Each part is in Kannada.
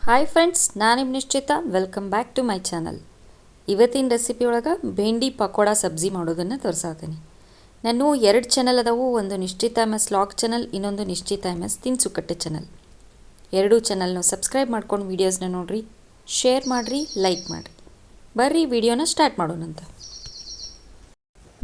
ಹಾಯ್ ಫ್ರೆಂಡ್ಸ್, ನಾನು ನಿಮ್ಮ ನಿಶ್ಚಿತ. Welcome back to my channel. ಇವತ್ತಿನ ರೆಸಿಪಿ ಒಳಗೆ ಭೇಂಡಿ ಪಕೋಡ ಸಬ್ಜಿ ಮಾಡೋದನ್ನು ತೋರಿಸಾತೀನಿ. ನಾನು 2 ಚಾನಲ್ ಅದಾವು. ಒಂದು ನಿಶ್ಚಿತ MS ಲಾಗ್ ಚಾನಲ್, ಇನ್ನೊಂದು ನಿಶ್ಚಿತ MS ತಿನಿಸುಕಟ್ಟೆ ಚಾನಲ್. 2 ಚಾನಲ್ನ ಸಬ್ಸ್ಕ್ರೈಬ್ ಮಾಡ್ಕೊಂಡು ವೀಡಿಯೋಸ್ನ ನೋಡಿರಿ, ಶೇರ್ ಮಾಡಿರಿ, ಲೈಕ್ ಮಾಡಿರಿ. ಬರ್ರಿ ವಿಡಿಯೋನ ಸ್ಟಾರ್ಟ್ ಮಾಡೋಣಂತ.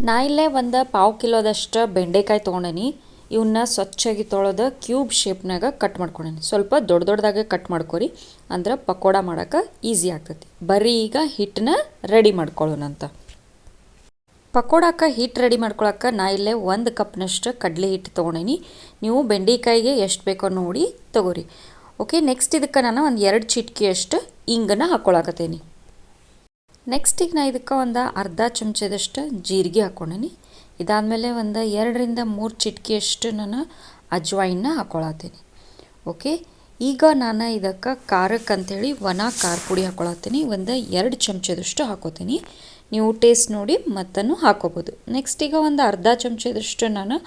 ನಾ ಇಲ್ಲೇ ಒಂದು 1/2 ಕಿಲೋದಷ್ಟು ಬೆಂಡೆಕಾಯಿ ತೊಗೊಂಡೇನಿ. ಇವನ್ನ ಸ್ವಚ್ಛಾಗಿ ತೊಳೆದು ಕ್ಯೂಬ್ ಶೇಪ್ನಾಗ ಕಟ್ ಮಾಡ್ಕೊಂಡೇನಿ. ಸ್ವಲ್ಪ ದೊಡ್ಡದಾಗೆ ಕಟ್ ಮಾಡ್ಕೊರಿ, ಅಂದ್ರೆ ಪಕೋಡ ಮಾಡೋಕೆ ಈಸಿ ಆಗ್ತೈತಿ. ಬರ್ರಿ ಈಗ ಹಿಟ್ಟನ್ನ ರೆಡಿ ಮಾಡ್ಕೊಳ್ಳೋಣಂತ. ಪಕೋಡಕ್ಕೆ ಹಿಟ್ಟು ರೆಡಿ ಮಾಡ್ಕೊಳಕ್ಕೆ ನಾ ಇಲ್ಲೇ 1 ಕಪ್ನಷ್ಟು ಕಡಲೆ ಹಿಟ್ಟು ತೊಗೊಂಡೇನಿ. ನೀವು ಬೆಂಡೆಕಾಯಿಗೆ ಎಷ್ಟು ಬೇಕೋ ನೋಡಿ ತೊಗೋರಿ. ಓಕೆ, ನೆಕ್ಸ್ಟ್ ಇದಕ್ಕೆ ನಾನು ಒಂದು 2 ಚಿಟಿಕೆಯಷ್ಟು ಇಂಗನ್ನು ಹಾಕ್ಕೊಳಕತ್ತೇನಿ. ನೆಕ್ಸ್ಟ್ ಈಗ ನಾ ಇದಕ್ಕೆ ಒಂದು ಅರ್ಧ ಚಮಚದಷ್ಟು ಜೀರಿಗೆ ಹಾಕ್ಕೊಂಡೇನಿ. ಇದಾದಮೇಲೆ ಒಂದು 2 ರಿಂದ 3 ಚಿಟಿಕೆಯಷ್ಟು ನಾನು ಅಜ್ವಾಯಿನ ಹಾಕ್ಕೊಳತ್ತೀನಿ. ಓಕೆ, ಈಗ ನಾನು ಇದಕ್ಕೆ ಖಾರಕ್ಕೆ ಅಂಥೇಳಿ ಒಣ ಖಾರ ಪುಡಿ ಹಾಕ್ಕೊಳತ್ತೀನಿ. ಒಂದು 2 ಚಮಚದಷ್ಟು ಹಾಕೋತೀನಿ. ನೀವು ಟೇಸ್ಟ್ ನೋಡಿ ಮತ್ತೂ ಹಾಕೋಬೋದು. ನೆಕ್ಸ್ಟ್ ಈಗ ಒಂದು ಅರ್ಧ ಚಮಚದಷ್ಟು ನಾನು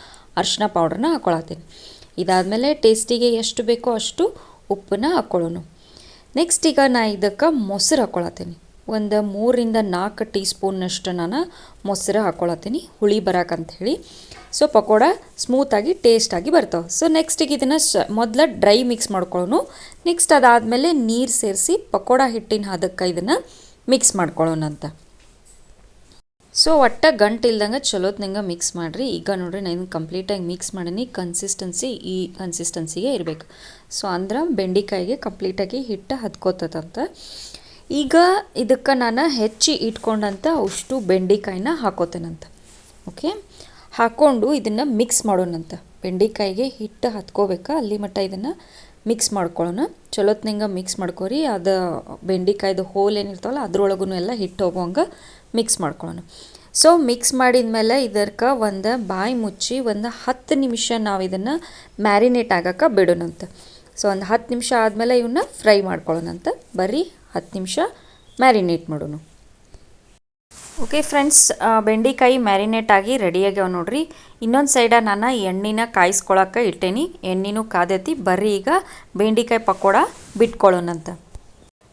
ಅರಿಶಿನ ಪೌಡ್ರನ್ನ ಹಾಕ್ಕೊಳತ್ತೀನಿ. ಇದಾದಮೇಲೆ ಟೇಸ್ಟಿಗೆ ಎಷ್ಟು ಬೇಕೋ ಅಷ್ಟು ಉಪ್ಪನ್ನ ಹಾಕ್ಕೊಳ್ಳೋಣ. ನೆಕ್ಸ್ಟ್ ಈಗ ನಾ ಇದಕ್ಕೆ ಮೊಸರು ಹಾಕ್ಕೊಳತ್ತೀನಿ. ಒಂದು 3 ರಿಂದ 4 ಟೀ ಸ್ಪೂನ್ನಷ್ಟು ನಾನು ಮೊಸರು ಹಾಕ್ಕೊಳತ್ತೀನಿ, ಹುಳಿ ಬರೋಕ್ಕಂಥೇಳಿ. ಸೊ ಪಕೋಡ ಸ್ಮೂತಾಗಿ ಟೇಸ್ಟಾಗಿ ಬರ್ತಾವೆ. ಸೊ ನೆಕ್ಸ್ಟಿಗೆ ಇದನ್ನು ಮೊದಲು ಡ್ರೈ ಮಿಕ್ಸ್ ಮಾಡ್ಕೊಳ್ಳೋಣ. ನೆಕ್ಸ್ಟ್ ಅದಾದಮೇಲೆ ನೀರು ಸೇರಿಸಿ ಪಕೋಡ ಹಿಟ್ಟಿನ ಹದಕ್ಕೆ ಇದನ್ನು ಮಿಕ್ಸ್ ಮಾಡ್ಕೊಳ್ಳೋಣಂತ. ಸೊ ಒಟ್ಟು ಗಂಟು ಇಲ್ದಂಗೆ ಚಲೋತ್ನಂಗೆ ಮಿಕ್ಸ್ ಮಾಡಿರಿ. ಈಗ ನೋಡಿರಿ, ನಾನು ಕಂಪ್ಲೀಟಾಗಿ ಮಿಕ್ಸ್ ಮಾಡೀನಿ. ಈ ಕನ್ಸಿಸ್ಟೆನ್ಸಿಗೆ ಇರಬೇಕು. ಸೊ ಅಂದ್ರೆ ಬೆಂಡೆಕಾಯಿಗೆ ಕಂಪ್ಲೀಟಾಗಿ ಹಿಟ್ಟು ಹದ್ಕೋತದಂತ. ಈಗ ಇದಕ್ಕೆ ನಾನು ಹೆಚ್ಚಿ ಇಟ್ಕೊಂಡಂಥ ಅಷ್ಟು ಬೆಂಡೆಕಾಯಿನ ಹಾಕೋತೇನಂತ. ಓಕೆ, ಹಾಕ್ಕೊಂಡು ಇದನ್ನು ಮಿಕ್ಸ್ ಮಾಡೋಣಂತ. ಬೆಂಡೆಕಾಯಿಗೆ ಹಿಟ್ಟು ಹತ್ಕೋಬೇಕು, ಅಲ್ಲಿ ಮಟ್ಟ ಇದನ್ನು ಮಿಕ್ಸ್ ಮಾಡ್ಕೊಳ್ಳೋಣ. ಚಲೋತ್ನಂಗೆ ಮಿಕ್ಸ್ ಮಾಡ್ಕೊರಿ. ಅದು ಬೆಂಡೆಕಾಯ್ದು ಹೋಲ್ ಏನಿರ್ತಾವಲ್ಲ ಅದ್ರೊಳಗೂ ಎಲ್ಲ ಹಿಟ್ಟು ಹೋಗೋಂಗೆ ಮಿಕ್ಸ್ ಮಾಡ್ಕೊಳ್ಳೋಣ. ಸೊ ಮಿಕ್ಸ್ ಮಾಡಿದ ಮೇಲೆ ಇದಕ್ಕೆ ಒಂದು ಬಾಯಿ ಮುಚ್ಚಿ ಒಂದು 10 ನಿಮಿಷ ನಾವು ಇದನ್ನು ಮ್ಯಾರಿನೇಟ್ ಆಗೋಕ್ಕೆ ಬಿಡೋಣಂತ. ಸೊ ಒಂದು 10 ನಿಮಿಷ ಆದಮೇಲೆ ಇವನ್ನ ಫ್ರೈ ಮಾಡ್ಕೊಳ್ಳೋಣಂತ. ಬರ್ರಿ 10 ನಿಮಿಷ ಮ್ಯಾರಿನೇಟ್ ಮಾಡೋಣ. ಓಕೆ ಫ್ರೆಂಡ್ಸ್, ಬೆಂಡೆಕಾಯಿ ಮ್ಯಾರಿನೇಟ್ ಆಗಿ ರೆಡಿಯಾಗ್ಯಾವ ನೋಡ್ರಿ. ಇನ್ನೊಂದು ಸೈಡ ನಾನು ಎಣ್ಣೆನ ಕಾಯಿಸ್ಕೊಳಕ್ಕೆ ಇಟ್ಟೇನಿ. ಎಣ್ಣೆನೂ ಕಾದೈತಿ. ಬರ್ರಿ ಈಗ ಬೆಂಡೆಕಾಯಿ ಪಕೋಡ ಬಿಟ್ಕೊಳ್ಳೋಣಂತ.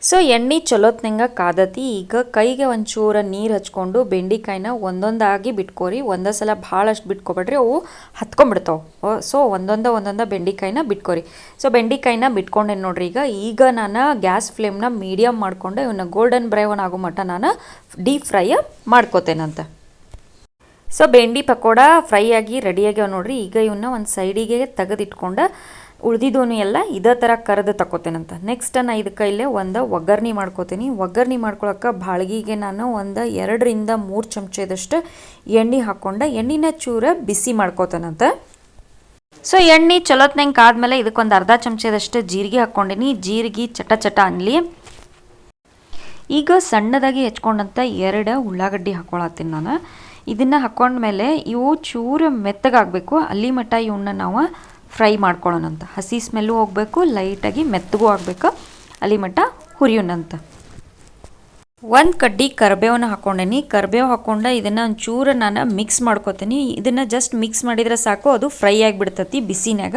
ಸೊ ಎಣ್ಣೆ ಚಲೋತ್ನಂಗೆ ಕಾದತಿ. ಈಗ ಕೈಗೆ ಒಂಚೂರು ನೀರು ಹಚ್ಕೊಂಡು ಬೆಂಡೆಕಾಯಿನ ಒಂದೊಂದಾಗಿ ಬಿಟ್ಕೋರಿ. ಒಂದೇ ಸಲ ಭಾಳಷ್ಟು ಬಿಟ್ಕೊಬೇಡ್ರಿ, ಅವು ಹತ್ಕೊಂಡ್ಬಿಡ್ತಾವೆ. ಸೊ ಒಂದೊಂದ ಬೆಂಡೆಕಾಯಿನ ಬಿಟ್ಕೋರಿ. ಸೊ ಬೆಂಡೆಕಾಯಿನ ಬಿಟ್ಕೊಂಡೇನು ನೋಡ್ರಿ. ಈಗ ನಾನು ಗ್ಯಾಸ್ ಫ್ಲೇಮ್ನ ಮೀಡಿಯಮ್ ಮಾಡಿಕೊಂಡು ಇವನ್ನ ಗೋಲ್ಡನ್ ಬ್ರೌನ್ ಆಗೋ ಮಟ್ಟ ನಾನು ಡೀಪ್ ಫ್ರೈ ಮಾಡ್ಕೋತೇನಂತ. ಸೊ ಬೆಂಡಿ ಪಕೋಡ ಫ್ರೈ ಆಗಿ ರೆಡಿಯಾಗ್ಯಾವ ನೋಡ್ರಿ. ಈಗ ಇವನ್ನ ಒಂದು ಸೈಡಿಗೆ ತೆಗೆದಿಟ್ಕೊಂಡು ಉಳ್ದಿದ್ದೂ ಎಲ್ಲ ಇದೇ ಥರ ಕರೆದು ತಗೋತೇನಂತ. ನೆಕ್ಸ್ಟ್ ನಾನು ಇದಕ್ಕೆ ಇಲ್ಲೇ ಒಂದು ಒಗ್ಗರಣೆ ಮಾಡ್ಕೋತೀನಿ. ಒಗ್ಗರಣೆ ಮಾಡ್ಕೊಳಕ್ಕೆ ಬಾಳ್ಗಿಗೆ ನಾನು ಒಂದು 2 ರಿಂದ 3 ಚಮಚದಷ್ಟು ಎಣ್ಣೆ ಹಾಕ್ಕೊಂಡು ಎಣ್ಣೆನ ಚೂರ ಬಿಸಿ ಮಾಡ್ಕೋತೇನಂತ. ಸೊ ಎಣ್ಣೆ ಚಲೋತ್ನಂಗೆ ಕಾದ್ಮೇಲೆ ಇದಕ್ಕೊಂದು ಅರ್ಧ ಚಮಚದಷ್ಟು ಜೀರಿಗೆ ಹಾಕ್ಕೊಂಡೀನಿ. ಜೀರಿಗೆ ಚಟ ಅನ್ನಲಿ. ಈಗ ಸಣ್ಣದಾಗಿ ಹೆಚ್ಕೊಂಡಂಥ 2 ಉಳ್ಳಾಗಡ್ಡಿ ಹಾಕ್ಕೊಳತ್ತೀನಿ ನಾನು. ಇದನ್ನು ಹಾಕ್ಕೊಂಡ್ಮೇಲೆ ಇವು ಚೂರು ಮೆತ್ತಗಾಗಬೇಕು, ಅಲ್ಲಿ ಮಟ್ಟ ಇವನ್ನ ನಾವು ಫ್ರೈ ಮಾಡ್ಕೊಳ್ಳೋಣಂತ. ಹಸಿ ಸ್ಮೆಲ್ಲು ಹೋಗಬೇಕು, ಲೈಟಾಗಿ ಮೆತ್ತಗೂ ಆಗಬೇಕು, ಅಲ್ಲಿ ಮಟ್ಟ ಹುರಿಯೋಣಂತ. 1 ಕಡ್ಡಿ ಕರಿಬೇವನ್ನ ಹಾಕ್ಕೊಂಡೇನಿ. ಕರಿಬೇವು ಹಾಕ್ಕೊಂಡು ಇದನ್ನು ಒಂಚೂರು ನಾನು ಮಿಕ್ಸ್ ಮಾಡ್ಕೋತೀನಿ. ಇದನ್ನು ಜಸ್ಟ್ ಮಿಕ್ಸ್ ಮಾಡಿದರೆ ಸಾಕು, ಅದು ಫ್ರೈ ಆಗಿಬಿಡ್ತತಿ ಬಿಸಿನಾಗ.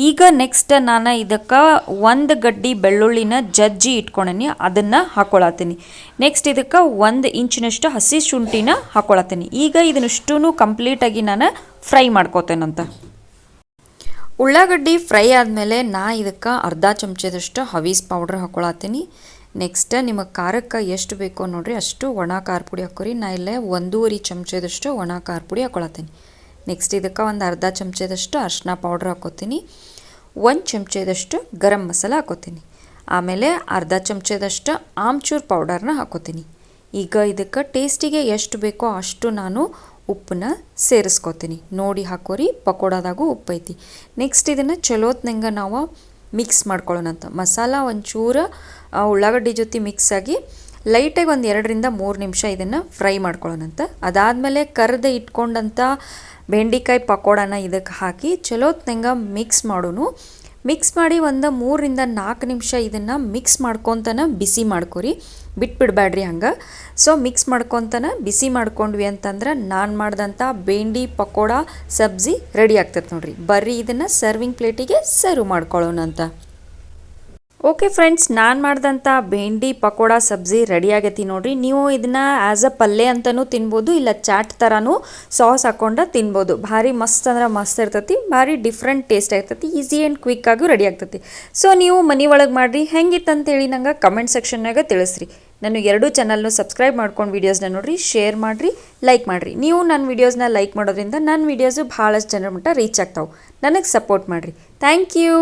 ಈಗ ನೆಕ್ಸ್ಟ್ ನಾನು ಇದಕ್ಕೆ 1 ಗಡ್ಡಿ ಬೆಳ್ಳುಳ್ಳಿನ ಜಜ್ಜಿ ಇಟ್ಕೊಂಡೇನಿ, ಅದನ್ನು ಹಾಕ್ಕೊಳತ್ತೀನಿ. ನೆಕ್ಸ್ಟ್ ಇದಕ್ಕೆ 1 ಇಂಚಿನಷ್ಟು ಹಸಿ ಶುಂಠಿನ ಹಾಕ್ಕೊಳತ್ತೀನಿ. ಈಗ ಇದನ್ನಷ್ಟೂ ಕಂಪ್ಲೀಟಾಗಿ ನಾನು ಫ್ರೈ ಮಾಡ್ಕೋತೇನಂತ. ಉಳ್ಳಾಗಡ್ಡಿ ಫ್ರೈ ಆದಮೇಲೆ ನಾ ಇದಕ್ಕೆ ಅರ್ಧ ಚಮಚದಷ್ಟು ಹವೀಸ್ ಪೌಡ್ರ್ ಹಾಕ್ಕೊಳತ್ತೀನಿ. ನೆಕ್ಸ್ಟ್ ನಿಮಗೆ ಖಾರಕ್ಕೆ ಎಷ್ಟು ಬೇಕೋ ನೋಡಿರಿ ಅಷ್ಟು ಒಣ ಖಾರ ಪುಡಿ ಹಾಕೋರಿ. ನಾ ಇಲ್ಲೇ 1.5 ಚಮಚದಷ್ಟು ಒಣ ಖಾರ ಪುಡಿ ಹಾಕ್ಕೊಳತ್ತೀನಿ. ನೆಕ್ಸ್ಟ್ ಇದಕ್ಕೆ ಒಂದು ಅರ್ಧ ಚಮಚದಷ್ಟು ಅರಿಶಿನ ಪೌಡ್ರ್ ಹಾಕೋತೀನಿ. 1 ಚಮಚದಷ್ಟು ಗರಂ ಮಸಾಲ ಹಾಕೋತೀನಿ. ಆಮೇಲೆ ಅರ್ಧ ಚಮಚದಷ್ಟು ಆಮ್ಚೂರ್ ಪೌಡರ್ನ ಹಾಕೋತೀನಿ. ಈಗ ಇದಕ್ಕೆ ಟೇಸ್ಟಿಗೆ ಎಷ್ಟು ಬೇಕೋ ಅಷ್ಟು ನಾನು ಉಪ್ಪನ್ನ ಸೇರಿಸ್ಕೋತೀನಿ. ನೋಡಿ ಹಾಕೋರಿ, ಪಕೋಡದಾಗೂ ಉಪ್ಪು ಐತಿ. ನೆಕ್ಸ್ಟ್ ಇದನ್ನು ಚಲೋತ್ನಂಗೆ ನಾವು ಮಿಕ್ಸ್ ಮಾಡ್ಕೊಳ್ಳೋಣಂತ. ಮಸಾಲ ಒಂಚೂರು ಉಳ್ಳಾಗಡ್ಡಿ ಜೊತೆ ಮಿಕ್ಸ್ ಆಗಿ ಲೈಟಾಗಿ ಒಂದು 2 ರಿಂದ 3 ನಿಮಿಷ ಇದನ್ನು ಫ್ರೈ ಮಾಡ್ಕೊಳ್ಳೋಣಂತ. ಅದಾದಮೇಲೆ ಕರೆದು ಇಟ್ಕೊಂಡಂಥ ಬೆಂಡೆಕಾಯಿ ಪಕೋಡನ ಇದಕ್ಕೆ ಹಾಕಿ ಚಲೋತ್ನಂಗೆ ಮಿಕ್ಸ್ ಮಾಡೋಣ. ಮಿಕ್ಸ್ ಮಾಡಿ ಒಂದು 3 ರಿಂದ 4 ನಿಮಿಷ ಇದನ್ನು ಮಿಕ್ಸ್ ಮಾಡ್ಕೊತನ ಬಿಸಿ ಮಾಡ್ಕೊರಿ, ಬಿಟ್ಬಿಡ್ಬೇಡ್ರಿ ಹಂಗೆ. ಸೊ ಮಿಕ್ಸ್ ಮಾಡ್ಕೊತನ ಬಿಸಿ ಮಾಡ್ಕೊಂಡ್ವಿ ಅಂತಂದ್ರೆ ನಾನು ಮಾಡಿದಂಥ ಬೆಂಡಿ ಪಕೋಡ ಸಬ್ಜಿ ರೆಡಿ ಆಗ್ತದೆ ನೋಡ್ರಿ. ಬರ್ರಿ ಇದನ್ನು ಸರ್ವಿಂಗ್ ಪ್ಲೇಟಿಗೆ ಸರ್ವ್ ಮಾಡ್ಕೊಳ್ಳೋಣ ಅಂತ. ಓಕೆ ಫ್ರೆಂಡ್ಸ್, ನಾನು ಮಾಡಿದಂಥ ಭೇಂಡಿ ಪಕೋಡ ಸಬ್ಜಿ ರೆಡಿ ಆಗೈತಿ ನೋಡಿರಿ. ನೀವು ಇದನ್ನು ಆ್ಯಸ್ ಅ ಪಲ್ಯ ಅಂತಲೂ ತಿನ್ಬೋದು, ಇಲ್ಲ ಚಾಟ್ ಥರನೂ ಸಾಸ್ ಹಾಕ್ಕೊಂಡು ತಿನ್ಬೋದು. ಭಾರಿ ಮಸ್ತ್ ಅಂದ್ರೆ ಮಸ್ತ್ ಇರ್ತೈತಿ, ಭಾರಿ ಡಿಫ್ರೆಂಟ್ ಟೇಸ್ಟ್ ಆಗ್ತೈತಿ, ಈಸಿ ಆ್ಯಂಡ್ ಕ್ವಿಕ್ಕಾಗೂ ರೆಡಿ ಆಗ್ತೈತಿ. ಸೊ ನೀವು ಮನೆ ಒಳಗೆ ಮಾಡಿರಿ. ಹೆಂಗಿತ್ತಂತೇಳಿ ನಂಗೆ ಕಮೆಂಟ್ ಸೆಕ್ಷನ್ನಾಗ ತಿಳಿಸ್ರಿ. ನಾನು 2 ಚಾನಲ್ನು ಸಬ್ಸ್ಕ್ರೈಬ್ ಮಾಡ್ಕೊಂಡು ವೀಡಿಯೋಸ್ನ ನೋಡಿರಿ, ಶೇರ್ ಮಾಡಿರಿ, ಲೈಕ್ ಮಾಡಿರಿ. ನೀವು ನನ್ನ ವೀಡಿಯೋಸ್ನ ಲೈಕ್ ಮಾಡೋದ್ರಿಂದ ನನ್ನ ವೀಡಿಯೋಸು ಭಾಳಷ್ಟು ಜನರ ಮಟ್ಟ ರೀಚ್ ಆಗ್ತಾವೆ. ನನಗೆ ಸಪೋರ್ಟ್ ಮಾಡಿರಿ. Thank you.